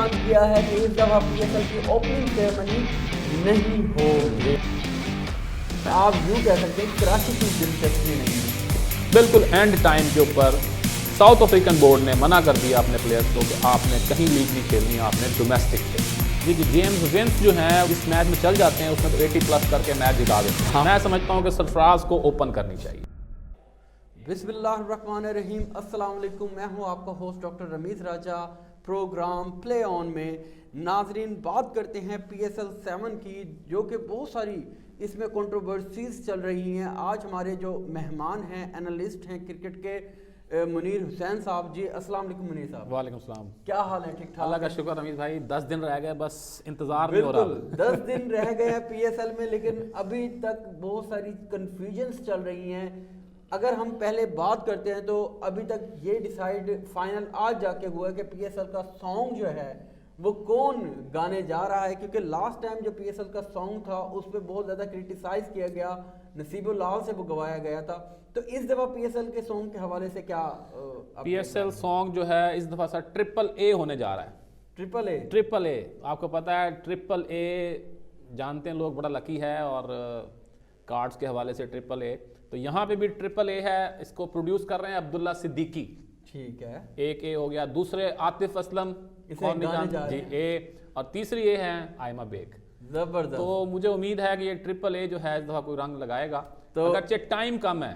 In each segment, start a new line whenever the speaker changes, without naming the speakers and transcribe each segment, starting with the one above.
اعلان کیا ہے کہ اس دفعہ PSL کی اوپننگ سیریمنی نہیں ہوگی. آپ یوں کہہ سکتے ہیں کراچی کی دلچسپی نہیں ہے.
بالکل اینڈ ٹائم کے اوپر ساؤتھ افریقن بورڈ نے منع کر دیا اپنے پلیئرز کو کہ آپ نے کہیں لیگ نہیں کھیلنی ہے, آپ نے ڈومیسٹک کھیلنی. جی جیمز ونس جو ہیں اس میچ میں چل جاتے ہیں, اس میں تو 80+ کر کے میچ جتا دیتے ہیں. میں سمجھتا ہوں کہ سرفراز کو اوپن کرنی چاہیے.
بسم اللہ الرحمن الرحیم. السلام علیکم, میں ہوں آپ کا ہوسٹ ڈاکٹر رمیز راجہ. پروگرام پلے آن میں ناظرین بات کرتے ہیں PSL 7 کی, جو کہ بہت ساری اس میں کنٹروورسیز چل رہی ہیں. آج ہمارے جو مہمان ہیں انالسٹ ہیں کرکٹ کے, منیر حسین صاحب. جی السلام علیکم منیر صاحب.
وعلیکم السلام.
کیا حال ہے؟ ٹھیک ٹھاک؟
اللہ کا شکر رمیز بھائی, 10 دن رہ گئے, بس انتظار نہیں ہو رہا.
بالکل 10 دن رہ گئے ہیں PSL میں, لیکن ابھی تک بہت ساری کنفیوژنس چل رہی ہیں. اگر ہم پہلے بات کرتے ہیں تو ابھی تک یہ ڈیسائیڈ فائنل آج جا کے ہوا ہے کہ PSL کا سانگ جو ہے وہ کون گانے جا رہا ہے, کیونکہ لاسٹ ٹائم جو PSL کا سانگ تھا اس پہ بہت زیادہ کرٹیسائز کیا گیا, نصیب اللہ سے وہ گوایا گیا تھا. تو اس دفعہ PSL کے سانگ کے حوالے سے کیا
PSL سانگ جو ہے اس دفعہ سر AAA ہونے جا رہا ہے. AAA آپ کو پتا ہے, AAA جانتے ہیں لوگ, بڑا لکی ہے, اور کارڈز کے حوالے سے AAA. تو یہاں پہ بھی AAA ہے, اس کو پروڈیوس کر رہے ہیں عبداللہ صدیقی.
ٹھیک ہے,
ایک اے ہو گیا, دوسرے عاطف اسلم جی اے, اور تیسری اے ہے آئمہ بیگ.
زبردست.
تو مجھے امید ہے کہ یہ AAA جو ہے اس دفعہ کوئی رنگ لگائے گا. اگرچہ ٹائم کم ہے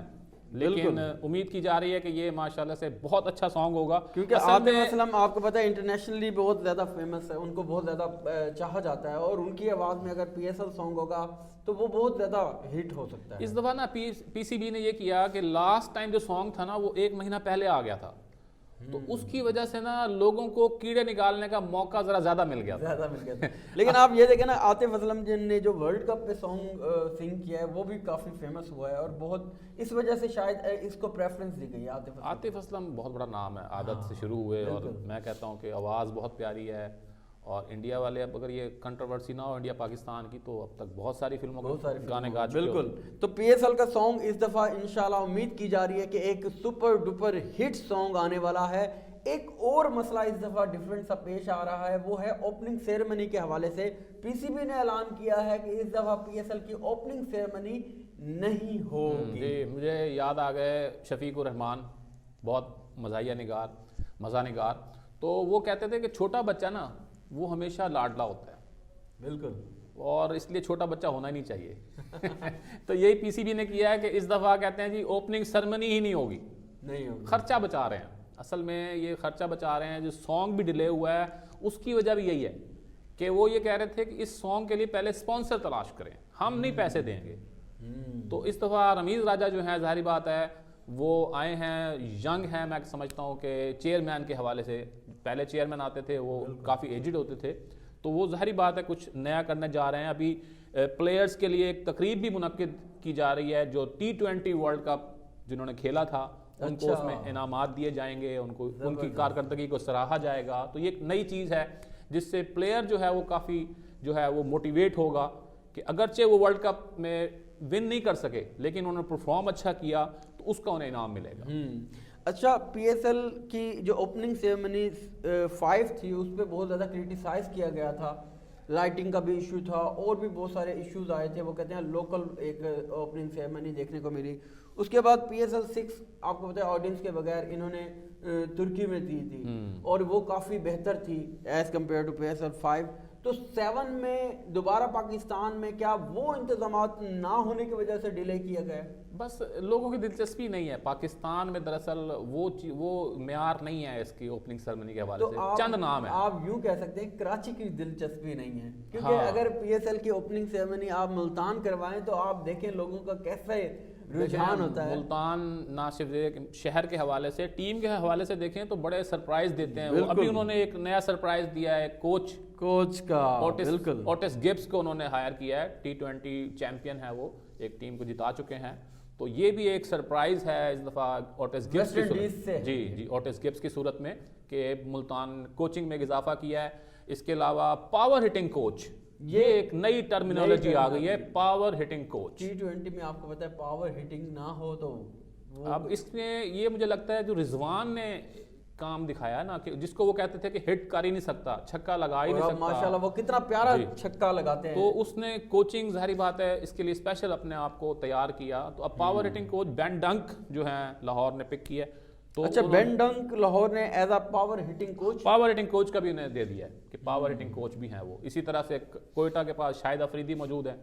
لیکن امید کی جا رہی ہے کہ یہ ماشاءاللہ سے بہت اچھا سانگ ہوگا,
کیونکہ عاطف اسلم آپ کو پتہ ہے انٹرنیشنلی بہت زیادہ فیمس ہے, ان کو بہت زیادہ چاہا جاتا ہے, اور ان کی آواز میں اگر PSL سانگ ہوگا تو وہ بہت زیادہ ہٹ ہو سکتا ہے.
اس دفعہ نا PCB نے یہ کیا کہ لاسٹ ٹائم جو سانگ تھا نا وہ 1 مہینہ پہلے آ گیا تھا, تو اس کی وجہ سے نا لوگوں کو کیڑے نکالنے کا موقع ذرا زیادہ مل گیا تھا.
لیکن آپ یہ دیکھیں نا, عاطف اسلم جن نے جو ورلڈ کپ پہ سانگ سنگ کیا ہے وہ بھی کافی فیمس ہوا ہے, اور بہت اس وجہ سے شاید اس کو پریفرنس دی گئی ہے.
عاطف اسلم بہت بڑا نام ہے, عادت سے شروع ہوئے, اور میں کہتا ہوں کہ آواز بہت پیاری ہے. اور انڈیا والے, اب اگر یہ کنٹروورسی نہ ہو انڈیا پاکستان کی, تو اب تک بہت ساری فلموں کو گانے گا چکے.
بالکل. تو PSL کا سانگ اس دفعہ انشاءاللہ امید کی جا رہی ہے کہ ایک سپر ڈپر ہٹ سانگ آنے والا ہے. ایک اور مسئلہ اس دفعہ ڈیفرنٹ سا پیش آ رہا ہے, وہ ہے اوپننگ سیریمنی کے حوالے سے. PCB نے اعلان کیا ہے کہ اس دفعہ PSL کی اوپننگ سیریمنی نہیں ہوگی.
جی مجھے یاد آ گئے شفیق الرحمان, بہت مزاحیہ نگار, مزہ نگار. تو وہ کہتے تھے کہ چھوٹا بچہ نا وہ ہمیشہ لاڈلا ہوتا ہے.
بالکل.
اور اس لیے چھوٹا بچہ ہونا ہی نہیں چاہیے. تو یہی PCB نے کیا ہے کہ اس دفعہ کہتے ہیں جی اوپننگ سیریمنی ہی نہیں ہوگی. خرچہ بچا رہے ہیں, اصل میں یہ خرچہ بچا رہے ہیں. جو سانگ بھی ڈیلے ہوا ہے اس کی وجہ بھی یہی ہے کہ وہ یہ کہہ رہے تھے کہ اس سانگ کے لیے پہلے اسپانسر تلاش کریں, ہم نہیں پیسے دیں گے. تو اس دفعہ رمیز راجہ جو ہیں, ظاہری بات ہے وہ آئے ہیں, ینگ ہیں, میں سمجھتا ہوں کہ چیئرمین کے حوالے سے, پہلے چیئرمین آتے تھے وہ کافی ایجڈ ہوتے تھے, تو وہ ظاہری بات ہے کچھ نیا کرنے جا رہے ہیں. ابھی پلیئرز کے لیے ایک تقریب بھی منعقد کی جا رہی ہے, جو T20 ورلڈ کپ جنہوں نے کھیلا تھا ان کو اس میں انعامات دیے جائیں گے, ان کو ان کی کارکردگی کو سراہا جائے گا. تو یہ ایک نئی چیز ہے جس سے پلیئر جو ہے وہ کافی جو ہے وہ موٹیویٹ ہوگا کہ اگرچہ وہ ورلڈ کپ میں ون نہیں کر سکے لیکن انہوں نے پرفارم اچھا کیا تو اس کا انہیں انعام ملے گا.
اچھا, PSL کی جو اوپننگ سیریمنی 5 تھی اس پہ بہت زیادہ کرٹیسائز کیا گیا تھا. لائٹنگ کا بھی ایشو تھا, اور بھی بہت سارے ایشوز آئے تھے. وہ کہتے ہیں لوکل ایک اوپننگ سیریمنی دیکھنے کو ملی. اس کے بعد PSL 6 آپ کو پتہ ہے آڈینس کے بغیر انہوں نے ترکی میں دی تھی, اور وہ کافی بہتر تھی ایز کمپیئر ٹو PSL 5. تو 7 میں دوبارہ پاکستان میں کیا وہ انتظامات نہ ہونے کی وجہ سے ڈیلے کیا گیا؟
بس لوگوں کی دلچسپی نہیں ہے پاکستان میں, دراصل وہ معیار نہیں ہے اس کی اوپننگ سیریمنی کے حوالے سے. چند نام ہے,
آپ یوں کہہ سکتے ہیں کراچی کی دلچسپی نہیں ہے, کیونکہ اگر PSL کی اوپننگ سیریمنی آپ ملتان کروائیں تو آپ دیکھیں لوگوں کا کیسے رجحان ہوتا ہے.
ملتان نہ صرف شہر کے حوالے سے, ٹیم کے حوالے سے دیکھیں تو بڑے سرپرائز دیتے ہیں. ابھی انہوں نے ایک نیا سرپرائز دیا ہے, کوچ کا اوٹس گبس کو انہوں نے ہائر کیا ہے. T20 چیمپئن ہے وہ, ایک ٹیم کو جتا چکے ہیں. تو یہ بھی ایک سرپرائز ہے اس دفعہ اوٹس گبس کی صورت, جی اوٹس گبس کی صورت میں, کہ ملتان کوچنگ میں اضافہ کیا ہے. اس کے علاوہ پاور ہٹنگ کوچ, یہ ایک نئی ٹرمینالوجی آ گئی ہے, پاور ہٹنگ کوچ.
T20 میں آپ کو پتہ ہے پاور ہٹنگ نہ ہو تو
اب اس میں یہ مجھے لگتا ہے جو رضوان نے کام دکھایا نا کہ جس کو وہ کہتے تھے کہ ہٹ کر ہی نہیں سکتا, چھکا لگا ہی نہیں سکتا,
ماشاءاللہ وہ کتنا پیارا چھکا لگاتے ہیں.
تو اس نے کوچنگ ظاہری بات ہے اس کے لیے اسپیشل اپنے آپ کو تیار کیا. تو اب پاور ہٹنگ کوچ بین ڈنک جو ہیں لاہور نے پک کیا. تو
اچھا, بین ڈنک لاہور نے as a power hitting
coach کا بھی انہیں دے دیا ہے کہ پاور ہٹنگ کوچ بھی ہیں وہ. اسی طرح سے کوئٹہ کے پاس شاہد افریدی موجود ہیں.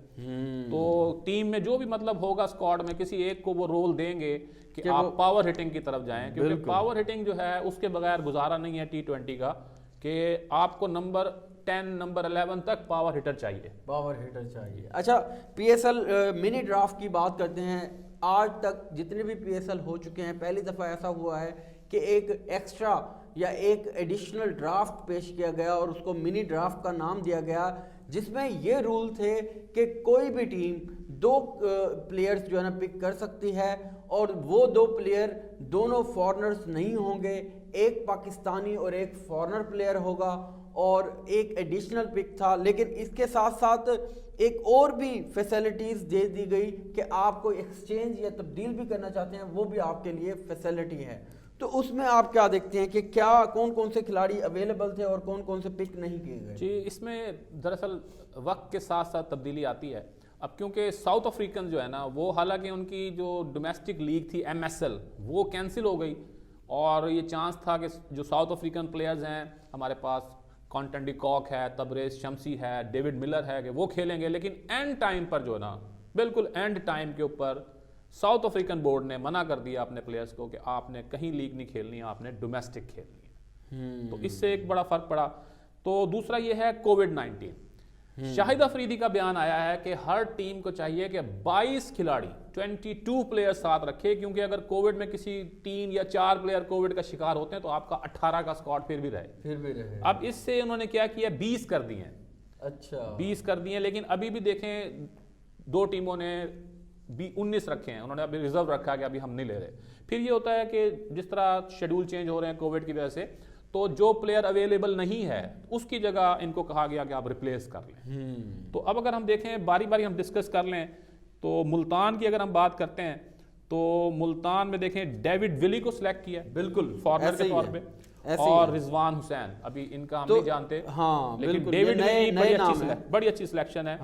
تو ٹیم میں جو بھی مطلب ہوگا اسکواڈ میں کسی ایک کو وہ رول دیں گے کہ آپ پاور ہٹنگ کی طرف جائیں, کیونکہ پاور ہٹنگ جو ہے اس کے بغیر گزارا نہیں ہے T20 کا, کہ آپ کو نمبر 10 نمبر 11 تک پاور ہٹر چاہیے.
اچھا, PSL منی ڈرافٹ کی بات کرتے ہیں. آج تک جتنے بھی PSL ہو چکے ہیں پہلی دفعہ ایسا ہوا ہے کہ ایک ایکسٹرا یا ایک ایڈیشنل ڈرافٹ پیش کیا گیا اور اس کو منی ڈرافٹ کا نام دیا گیا, جس میں یہ رول تھے کہ کوئی بھی ٹیم 2 پلیئرز جو ہے نا پک کر سکتی ہے, اور وہ 2 پلیئر دونوں فارنرز نہیں ہوں گے, ایک پاکستانی اور ایک فارنر پلیئر ہوگا, اور ایک ایڈیشنل پک تھا. لیکن اس کے ساتھ ساتھ ایک اور بھی فیسلٹیز دے دی گئی کہ آپ کو ایکسچینج یا تبدیل بھی کرنا چاہتے ہیں وہ بھی آپ کے لیے فیسلٹی ہے. تو اس میں آپ کیا دیکھتے ہیں کہ کیا کون کون سے کھلاڑی اویلیبل تھے اور کون کون سے پک نہیں کیے گئے؟
جی, اس میں دراصل وقت کے ساتھ ساتھ تبدیلی آتی ہے. اب کیونکہ ساؤتھ افریقن جو ہے نا وہ حالانکہ ان کی جو ڈومیسٹک لیگ تھی MSL وہ کینسل ہو گئی, اور یہ چانس تھا کہ جو ساؤتھ افریقن پلیئرز ہیں ہمارے پاس کانٹن ڈی کاک ہے, تبریز شمسی ہے, ڈیوڈ ملر ہے, کہ وہ کھیلیں گے. لیکن اینڈ ٹائم پر جو ہے نا بالکل اینڈ ٹائم کے اوپر ساؤتھ افریقن بورڈ نے منع کر دیا اپنے پلیئرز کو کہ آپ نے کہیں لیگ نہیں کھیلنی ہے, آپ نے ڈومیسٹک کھیلنی ہے. تو اس سے ایک بڑا فرق پڑا. تو دوسرا یہ ہے کووڈ-19. شاہد افریدی کا بیان آیا ہے کہ ہر ٹیم کو چاہیے کہ 22 کھلاڑی 22 پلیئر ساتھ رکھے, کیونکہ اگر کووڈ میں کسی 3 یا 4 پلیئر کووڈ کا شکار ہوتے ہیں تو آپ کا 18 کا اسکواڈ پھر بھی رہے. اب اس سے انہوں نے کیا کیا, 20 کر دی ہیں. اچھا, 20 کر دی ہیں, لیکن ابھی بھی دیکھیں 2 ٹیموں نے 19 رکھے ہیں, انہوں نے ابھی ریزرو رکھا کہ ابھی ہم نہیں لے رہے. پھر یہ ہوتا ہے کہ جس طرح شیڈول چینج ہو رہے ہیں کووڈ کی وجہ سے, تو جو پلیئر اویلیبل نہیں ہے اس کی جگہ ان کو کہا گیا کہ آپ ریپلیس کر لیں. تو اب اگر ہم دیکھیں باری باری ہم ڈسکس کر لیں, تو ملتان کی اگر ہم بات کرتے ہیں تو ملتان میں دیکھیں ڈیوڈ ولی کو سلیکٹ کیا بالکل فارنر کے طور پہ, اور رضوان حسین, ابھی ان کا ہم نہیں جانتے, لیکن ڈیوڈ ولی بڑی اچھی سلیکشن ہے.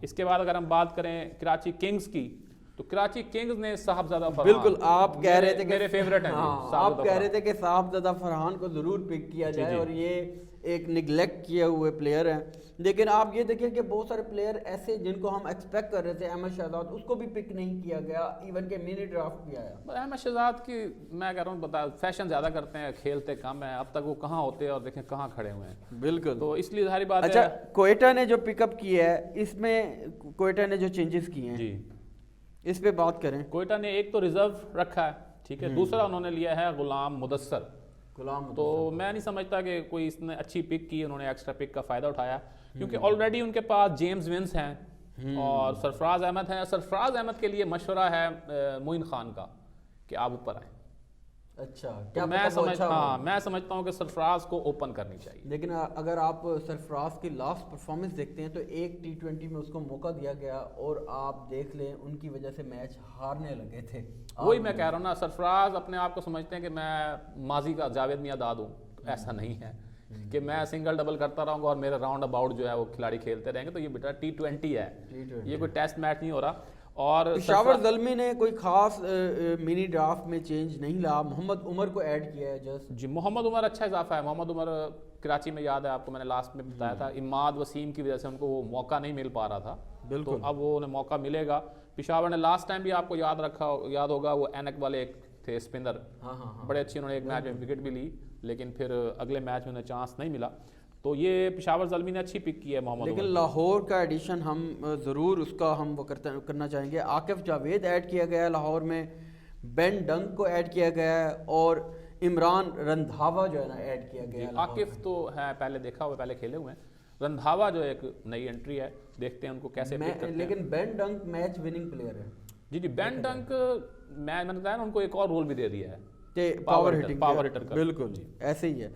اس کے بعد اگر ہم بات کریں کراچی کنگز کی, تو کراچی کنگز نے صاحبزادہ فرحان,
بالکل آپ کہہ رہے تھے کہ
میرے فیورٹ ہیں,
آپ کہہ رہے تھے کہ صاحبزادہ فرحان کو ضرور پک کیا جائے, اور یہ ایک نگلیکٹ کیے ہوئے پلیئر ہیں. لیکن آپ یہ دیکھیں کہ بہت سارے پلیئر ایسے جن کو ہم ایکسپیکٹ کر رہے تھے, احمد شہزاد, اس کو بھی پک نہیں کیا گیا, ایون کہ منی ڈرافٹ بھی آیا.
احمد شہزاد کی میں کہہ رہا ہوں بتا فیشن زیادہ کرتے ہیں, کھیلتے کم ہیں, اب تک وہ کہاں ہوتے ہیں اور دیکھیں کہاں کھڑے ہوئے ہیں.
بالکل,
تو اس لیے ظاہری بات ہے.
اچھا, کوئٹہ نے جو پک اپ کیا ہے, اس میں کوئٹہ نے جو چینجز کیے ہیں
جی
اس پہ بات کریں.
کوئٹہ نے ایک تو ریزرو رکھا ہے, ٹھیک ہے, دوسرا انہوں نے لیا ہے غلام مدثر. تو میں نہیں سمجھتا کہ کوئی اس نے اچھی پک کی, انہوں نے ایکسٹرا پک کا فائدہ اٹھایا, کیونکہ آلریڈی ان کے پاس جیمز ونس ہیں اور سرفراز احمد ہیں. سرفراز احمد کے لیے مشورہ ہے معین خان کا کہ آپ اوپر آئیں.
اچھا,
میں سمجھتا ہوں کہ سرفراز کو اوپن کرنی چاہیے.
لیکن اگر آپ سرفراز کی لاسٹ پرفارمنس دیکھتے ہیں تو ایک T20 میں اس کو موقع دیا گیا, اور آپ دیکھ لیں ان کی وجہ سے میچ ہارنے لگے تھے.
وہی میں کہہ رہا ہوں نا, سرفراز اپنے آپ کو سمجھتے ہیں کہ میں ماضی کا جاوید میاں داد ہوں. ایسا نہیں ہے کہ میں سنگل ڈبل کرتا رہوں گا اور میرے راؤنڈ اباؤٹ جو ہے وہ کھلاڑی کھیلتے رہیں گے. تو یہ بیٹا T20 ہے, یہ کوئی ٹیسٹ میچ نہیں ہو رہا. اور
پشاور زلمی نے کوئی خاص منی ڈرافٹ میں چینج نہیں لایا, محمد عمر کو ایڈ کیا ہے جسٹ.
جی, محمد عمر اچھا اضافہ ہے. محمد عمر کراچی میں یاد ہے آپ کو, میں نے لاسٹ میں بتایا تھا, اماد وسیم کی وجہ سے ان کو وہ موقع نہیں مل پا رہا تھا. بالکل, اب وہ انہیں موقع ملے گا. پشاور نے لاسٹ ٹائم بھی آپ کو یاد ہوگا وہ اینک والے ایک تھے اسپنر, بڑے اچھی, انہوں نے ایک میچ میں وکٹ بھی لی, لیکن پھر اگلے میچ میں انہیں چانس نہیں ملا. تو یہ پشاور زلمی نے اچھی پک کی ہے محمد.
لیکن لاہور کا ایڈیشن ہم ضرور اس کا ہم وہ کرنا چاہیں گے. عاقف جاوید ایڈ کیا گیا ہے لاہور میں, بین ڈنک کو ایڈ کیا گیا ہے, اور عمران رندھاوا جو ہے نا ایڈ کیا گیا ہے.
عاقف تو ہے پہلے دیکھا ہوا, پہلے کھیلے ہوئے ہیں. رندھاوا جو ایک نئی انٹری ہے, دیکھتے ہیں ان کو کیسے پک کرتے ہیں.
لیکن بین ڈنک میچ وننگ پلیئر ہے.
جی جی, بین ڈنک میں نے بتایا نا ان کو ایک اور رول بھی دے دیا ہے,
پاور
ہٹر کا.
بالکل جی, ایسے ہی ہے.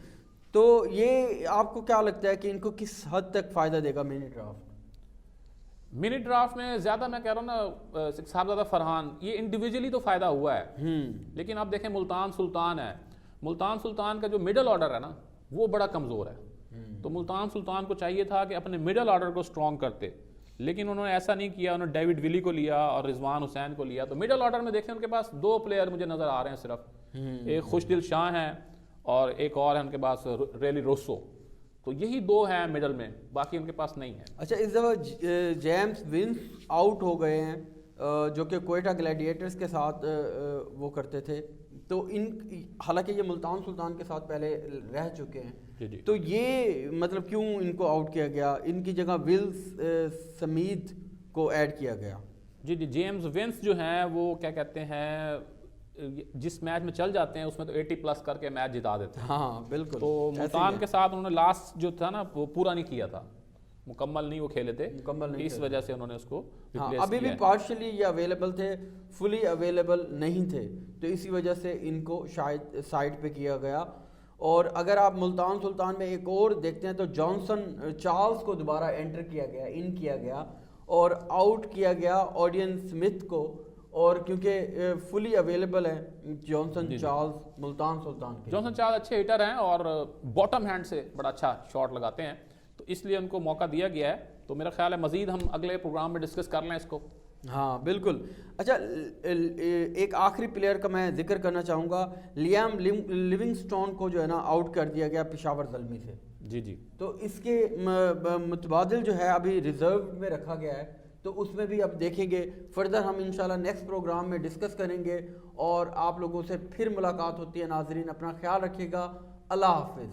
تو یہ آپ کو کیا لگتا ہے کہ ان کو کس حد تک فائدہ دے گا منی ڈرافٹ؟
منی ڈرافٹ میں زیادہ میں کہہ رہا ہوں نا, صاحبزادہ فرحان, یہ انڈیویجولی تو فائدہ ہوا ہے, لیکن اب دیکھیں ملتان سلطان ہے, ملتان سلطان کا جو مڈل آرڈر ہے نا وہ بڑا کمزور ہے. تو ملتان سلطان کو چاہیے تھا کہ اپنے مڈل آرڈر کو سٹرونگ کرتے, لیکن انہوں نے ایسا نہیں کیا. انہوں نے ڈیوڈ ولی کو لیا اور رضوان حسین کو لیا. تو مڈل آرڈر میں دیکھیں ان کے پاس 2 پلیئر مجھے نظر آ رہے ہیں صرف, ایک خوش دل شاہ ہیں اور ایک اور ہے ان کے پاس ریلی روسو. تو یہی 2 ہیں مڈل میں, باقی ان کے پاس نہیں ہے.
اچھا اس دفعہ جیمز ونس آؤٹ ہو گئے ہیں جو کہ کوئٹہ گلیڈیٹرز کے ساتھ وہ کرتے تھے. تو ان حالانکہ یہ ملتان سلطان کے ساتھ پہلے رہ چکے ہیں, تو یہ مطلب کیوں ان کو آؤٹ کیا گیا, ان کی جگہ ولز سمیت کو ایڈ کیا گیا؟
جی جیمز ونس جو ہیں وہ کیا کہتے ہیں, جس میچ میں چل جاتے ہیں اس میں تو 80+ کر کے میچ جتا دیتے ہیں.
ہاں بالکل.
تو ملتان کے ساتھ انہوں نے لاسٹ جو تھا نا وہ پورا نہیں کیا تھا, مکمل نہیں وہ کھیلے تھے, اس وجہ سے انہوں نے اس کو
ابھی بھی پارشلی یہ اویلیبل تھے, فلی اویلیبل نہیں تھے, تو اسی وجہ سے ان کو شاید سائڈ پہ کیا گیا. اور اگر آپ ملتان سلطان میں ایک اور دیکھتے ہیں تو جانسن چارلز کو دوبارہ انٹر کیا گیا, ان کیا گیا اور آؤٹ کیا گیا آڈین سمتھ کو. اور کیونکہ فلی اویلیبل ہے جانسن چارلز ملتان سلطان کے.
جانسن چارلز اچھے ہٹر ہیں اور باٹم ہینڈ سے بڑا اچھا شاٹ لگاتے ہیں, تو اس لیے ان کو موقع دیا گیا ہے. تو میرا خیال ہے مزید ہم اگلے پروگرام میں ڈسکس کر لیں اس کو.
ہاں بالکل. اچھا ایک آخری پلیئر کا میں ذکر کرنا چاہوں گا, لیام لیونگسٹون کو جو ہے نا آؤٹ کر دیا گیا پشاور زلمی سے.
جی
تو اس کے متبادل جو ہے ابھی ریزرو میں رکھا گیا ہے, تو اس میں بھی اب دیکھیں گے. فردر ہم انشاءاللہ نیکسٹ پروگرام میں ڈسکس کریں گے, اور آپ لوگوں سے پھر ملاقات ہوتی ہے. ناظرین اپنا خیال رکھیے گا. اللہ حافظ.